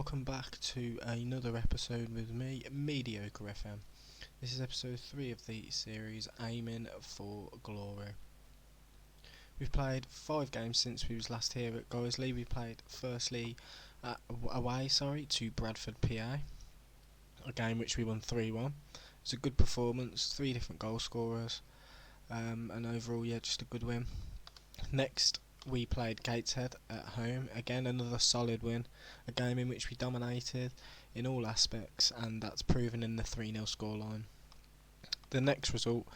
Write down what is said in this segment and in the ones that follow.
welcome back to another episode with me, Mediocre FM. This is episode 3 of the series, Aiming for Glory. We've played 5 games since we was last here at Goisley. We played firstly away to Bradford, PA, a game which we won 3-1. It was a good performance, 3 different goal scorers, and overall, just a good win. Next, we played Gateshead at home. Again, another solid win. A game in which we dominated in all aspects, and that's proven in the 3-0 scoreline. The next result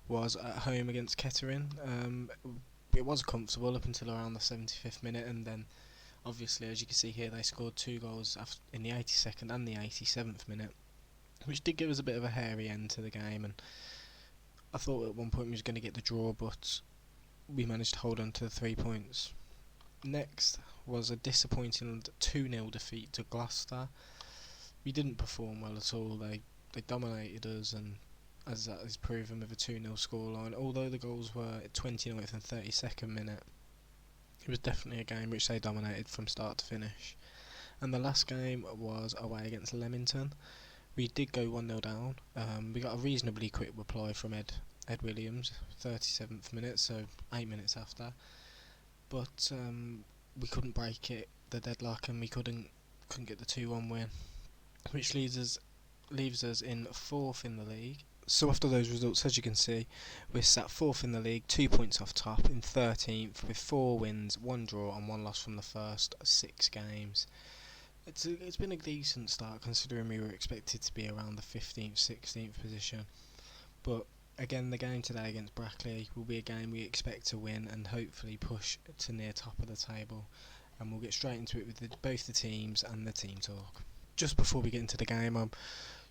was at home against Kettering. It was comfortable up until around the 75th minute, and then obviously, as you can see here, they scored 2 goals in the 82nd and the 87th minute, which did give us a bit of a hairy end to the game, and I thought at one point we was going to get the draw, but we managed to hold on to the 3 points. Next was a disappointing 2-0 defeat to Gloucester. We didn't perform well at all. They dominated us, and as that is proven with a 2-0 scoreline, although the goals were at 29th and 32nd minute, it was definitely a game which they dominated from start to finish. And the last game was away against Leamington. We did go 1-0 down. We got a reasonably quick reply from Ed Williams, 37th minute, so 8 minutes after. But we couldn't break the deadlock, and we couldn't get the 2-1 win, which leaves us in 4th in the league. So after those results, as you can see, we're sat 4th in the league, 2 points off top, in 13th with 4 wins, 1 draw and 1 loss from the first 6 games. It's been a decent start considering we were expected to be around the 15th, 16th position. But again, the game today against Brackley will be a game we expect to win and hopefully push to near top of the table. And we'll get straight into it with both the teams and the team talk. Just before we get into the game, I'm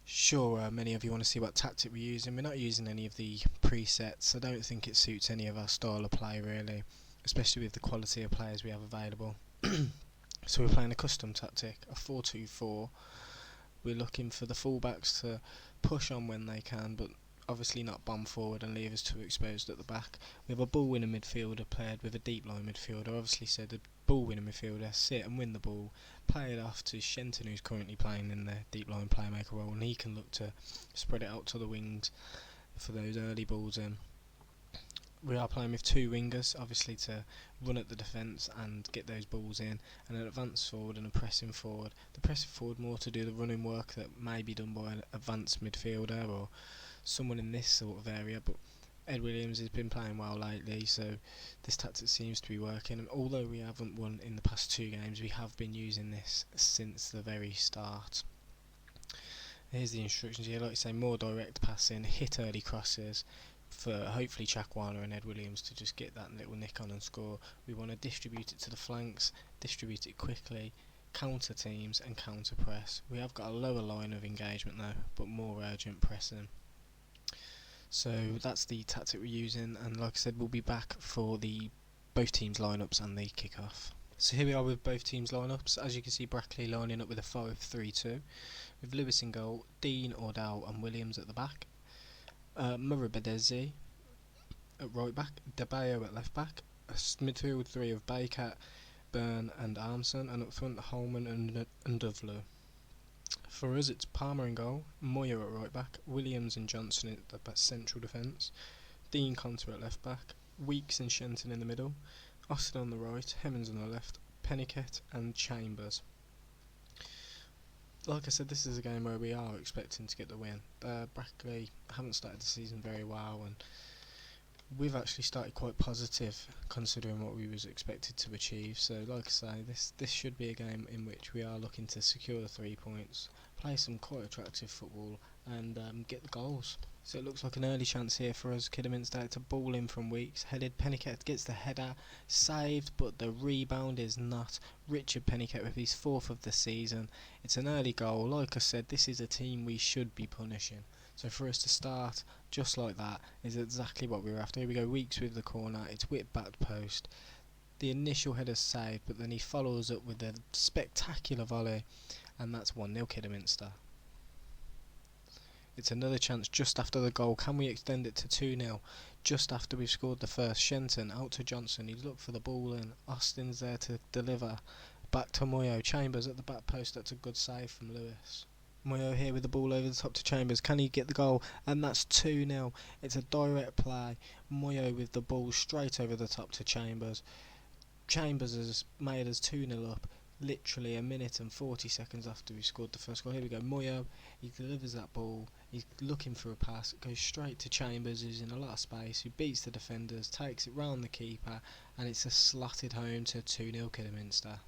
sure many of you want to see what tactic we're using. We're not using any of the presets. I don't think it suits any of our style of play really, especially with the quality of players we have available. So we're playing a custom tactic, a 4-2-4. We're looking for the fullbacks to push on when they can, but obviously not bomb forward and leave us too exposed at the back. We have a ball-winning midfielder paired with a deep-line midfielder. Obviously, so the ball-winning midfielder sit and win the ball, play it off to Shenton, who's currently playing in the deep-line playmaker role, and he can look to spread it out to the wings for those early balls in. We are playing with 2 wingers, obviously, to run at the defence and get those balls in, and an advance forward and a pressing forward. The pressing forward more to do the running work that may be done by an advanced midfielder or someone in this sort of area, but Ed Williams has been playing well lately, so this tactic seems to be working. And although we haven't won in the past 2 games, we have been using this since the very start. Here's the instructions here. Like I say, more direct passing, hit early crosses for hopefully Chakwana and Ed Williams to just get that little nick on and score. We want to distribute it to the flanks, distribute it quickly, counter teams and counter press. We have got a lower line of engagement though, but more urgent pressing. So that's the tactic we're using, and like I said, we'll be back for the both teams lineups and the kick-off. So here we are with both teams lineups. As you can see, Brackley lining up with a 5-3-2 with Lewis in goal, Dean, Ordell and Williams at the back. Murabedezi at right back, Debayo at left back, a midfield 3 of Baker, Byrne and Armson, and up front Holman and Duvlu. For us it's Palmer in goal, Moyer at right back, Williams and Johnson at the central defence, Dean Conter at left back, Weeks and Shenton in the middle, Austin on the right, Hemmings on the left, Penniket and Chambers. Like I said, this is a game where we are expecting to get the win. Brackley haven't started the season very well, and we've actually started quite positive considering what we was expected to achieve. So like I say, this should be a game in which we are looking to secure the 3 points, play some quite attractive football and get the goals. So it looks like an early chance here for us. Kidderminster to ball in from Weeks, headed, Penniket gets the header, saved, but the rebound is not. Richard Penniket with his 4th of the season. It's an early goal. Like I said, this is a team we should be punishing. So for us to start just like that is exactly what we were after. Here we go, Weeks with the corner, it's whipped back post. The initial header's saved, but then he follows up with a spectacular volley, and that's 1-0 Kidderminster. It's another chance just after the goal. Can we extend it to 2-0? Just after we've scored the first. Shenton out to Johnson. He's looked for the ball in. Austin's there to deliver. Back to Moyo. Chambers at the back post. That's a good save from Lewis. Moyo here with the ball over the top to Chambers. Can he get the goal? And that's 2-0. It's a direct play. Moyo with the ball straight over the top to Chambers. Chambers has made us 2-0 up. Literally a minute and 40 seconds after we scored the first goal. Here we go. Moyo, he delivers that ball. He's looking for a pass. It goes straight to Chambers, who's in a lot of space, who beats the defenders, takes it round the keeper, and it's a slotted home to 2-0 Kidderminster.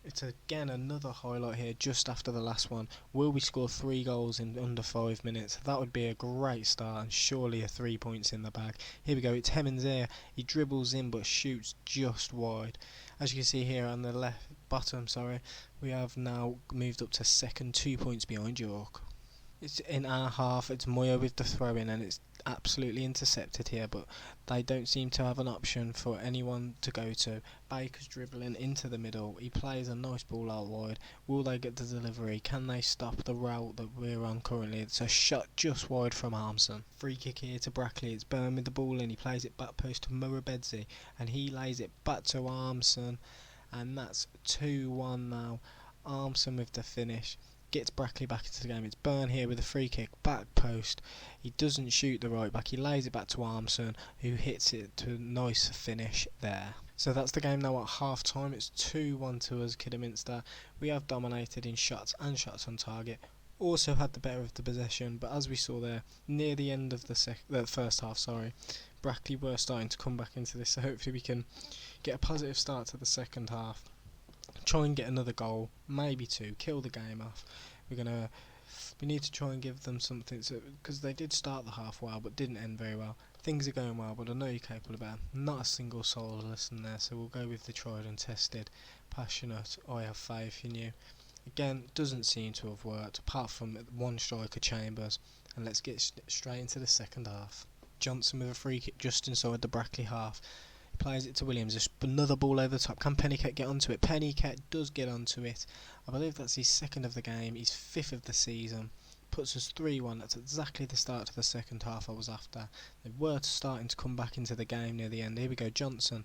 It's again another highlight here just after the last one. Will we score 3 goals in under 5 minutes? That would be a great start and surely a 3 points in the bag. Here we go, it's Hemmings here. He dribbles in but shoots just wide. As you can see here on the left bottom, we have now moved up to second, 2 points behind York. It's in our half, it's Moyo with the throw in and it's absolutely intercepted here, but they don't seem to have an option for anyone to go to. Baker's dribbling into the middle, he plays a nice ball out wide. Will they get the delivery? Can they stop the route that we're on currently? It's a shot just wide from Armson. Free kick here to Brackley, it's Byrne with the ball in, he plays it back post to Murabedzi and he lays it back to Armson, and that's 2-1 now. Armson with the finish. Gets Brackley back into the game. It's Byrne here with a free kick, back post. He doesn't shoot the right back. He lays it back to Armson, who hits it to a nice finish there. So that's the game now at half time. It's 2-1 to us, Kidderminster. We have dominated in shots and shots on target. Also had the better of the possession, but as we saw there, near the end of the first half, Brackley were starting to come back into this. So hopefully we can get a positive start to the second half. Try and get another goal, maybe 2, kill the game off. We need to try and give them something, because they did start the half well but didn't end very well. Things are going well, but I know you're capable of better. Not a single soul to listen there, so we'll go with the tried and tested, passionate, I have faith in you. Again, doesn't seem to have worked, apart from one striker, Chambers, and let's get straight into the second half. Johnson with a free kick just inside the Brackley half. Plays it to Williams, just another ball over the top. Can Pennycat get onto it? Pennycat does get onto it. I believe that's his second of the game, his 5th of the season. Puts us 3-1, that's exactly the start to the second half I was after. They were starting to come back into the game near the end. Here we go, Johnson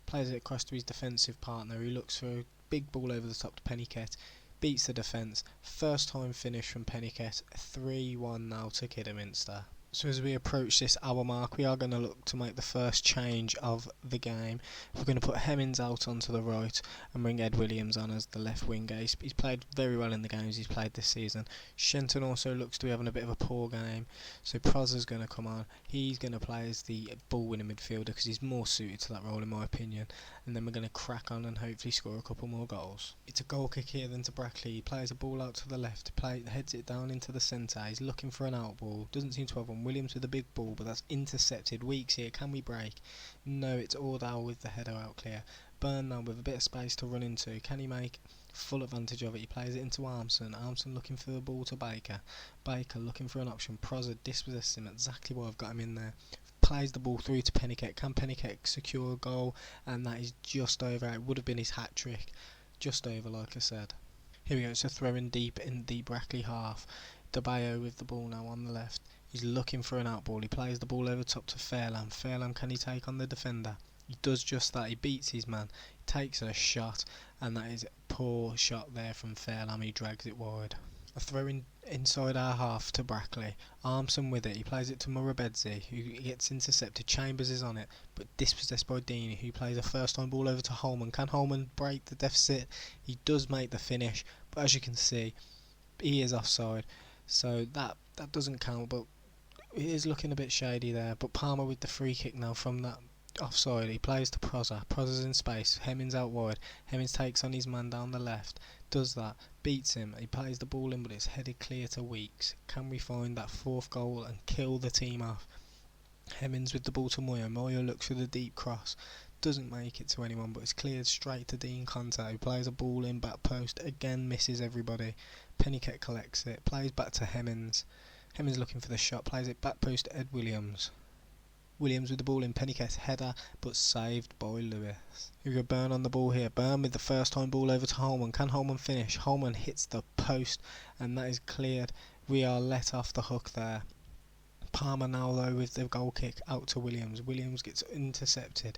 plays it across to his defensive partner, who looks for a big ball over the top to Pennycat. Beats the defence, first time finish from Pennycat, 3-1 now to Kidderminster. So as we approach this hour mark, we are going to look to make the first change of the game. We're going to put Hemmings out onto the right and bring Ed Williams on as the left winger. He's played very well in the games he's played this season. Shenton also looks to be having a bit of a poor game, so Prozer's going to come on. He's going to play as the ball-winning midfielder because he's more suited to that role in my opinion. And then we're going to crack on and hopefully score a couple more goals. It's a goal kick here then to Brackley. He plays a ball out to the left, heads it down into the centre. He's looking for an out ball, doesn't seem to have one. Williams with a big ball, but that's intercepted. Weeks here, can we break? No, it's Ordal with the header out clear. Byrne now with a bit of space to run into. Can he make full advantage of it? He plays it into Armson. Armson looking for the ball to Baker. Baker looking for an option. Prozor dispossesses him, exactly why I've got him in there. Plays the ball through to Pennycat. Can Pennycat secure a goal? And that is just over. It would have been his hat trick. Just over, like I said. Here we go, it's a throw in deep in the Brackley half. Debayo with the ball now on the left. He's looking for an out ball. He plays the ball over top to Fairlam. Fairlam, can he take on the defender? He does just that. He beats his man. He takes a shot, and that is a poor shot there from Fairlam. He drags it wide. A throw in inside our half to Brackley. Armson with it. He plays it to Murabedzi, who gets intercepted. Chambers is on it, but dispossessed by Deeney, who plays a first time ball over to Holman. Can Holman break the deficit? He does make the finish, but as you can see, he is offside. So that doesn't count, but it is looking a bit shady there. But Palmer with the free kick now from that offside. He plays to Prozor. Prozor's in space. Hemmings out wide. Hemmings takes on his man down the left. Does that. Beats him. He plays the ball in, but it's headed clear to Weeks. Can we find that 4th goal and kill the team off? Hemmings with the ball to Moyo. Moyo looks for the deep cross. Doesn't make it to anyone, but it's cleared straight to Dean Conte, who plays a ball in back post. Again, misses everybody. Pennycat collects it. Plays back to Hemmings. Hemmings looking for the shot. Plays it back post to Ed Williams. Williams with the ball in, Pennycat header, but saved by Lewis. Here we go, Byrne on the ball here. Byrne with the first time ball over to Holman. Can Holman finish? Holman hits the post, and that is cleared. We are let off the hook there. Palmer now though with the goal kick out to Williams. Williams gets intercepted.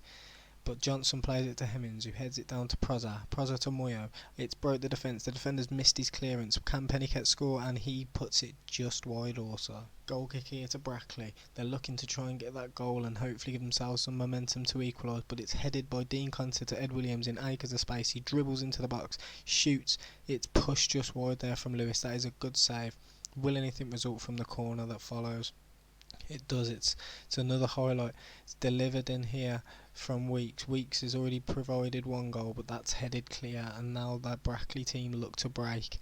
but Johnson plays it to Hemmings, who heads it down to Prozza to Moyo. It's broke the defence. The defender's missed his clearance. Can Pennycat score? And he puts it just wide also. Goal kick here to Brackley. They're looking to try and get that goal and hopefully give themselves some momentum to equalise, but it's headed by Dean Conter to Ed Williams in acres of space. He dribbles into the box, shoots. It's pushed just wide there from Lewis. That is a good save. Will anything result from the corner that follows? It does. It's another highlight. It's delivered in here from Weeks. Weeks has already provided one goal, but that's headed clear, and now that Brackley team look to break,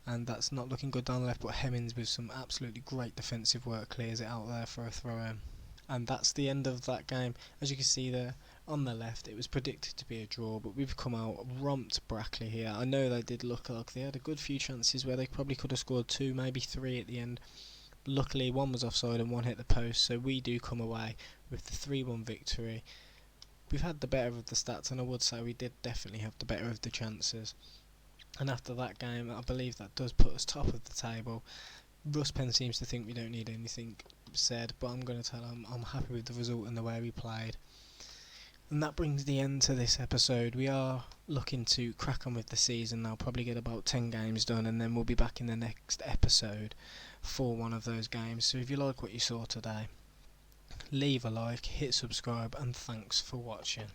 and that's not looking good down the left, but Hemmings with some absolutely great defensive work clears it out there for a throw in. And that's the end of that game. As you can see there on the left, it was predicted to be a draw, but we've come out romped Brackley here. I know they did look like they had a good few chances where they probably could have scored 2, maybe 3 at the end. Luckily, one was offside and one hit the post, so we do come away with the 3-1 victory. We've had the better of the stats, and I would say we did definitely have the better of the chances. And after that game, I believe that does put us top of the table. Russ Penn seems to think we don't need anything said, but I'm going to tell him I'm happy with the result and the way we played. And that brings the end to this episode. We are looking to crack on with the season now, probably get about 10 games done, and then we'll be back in the next episode for one of those games. So if you like what you saw today, leave a like, hit subscribe, and thanks for watching.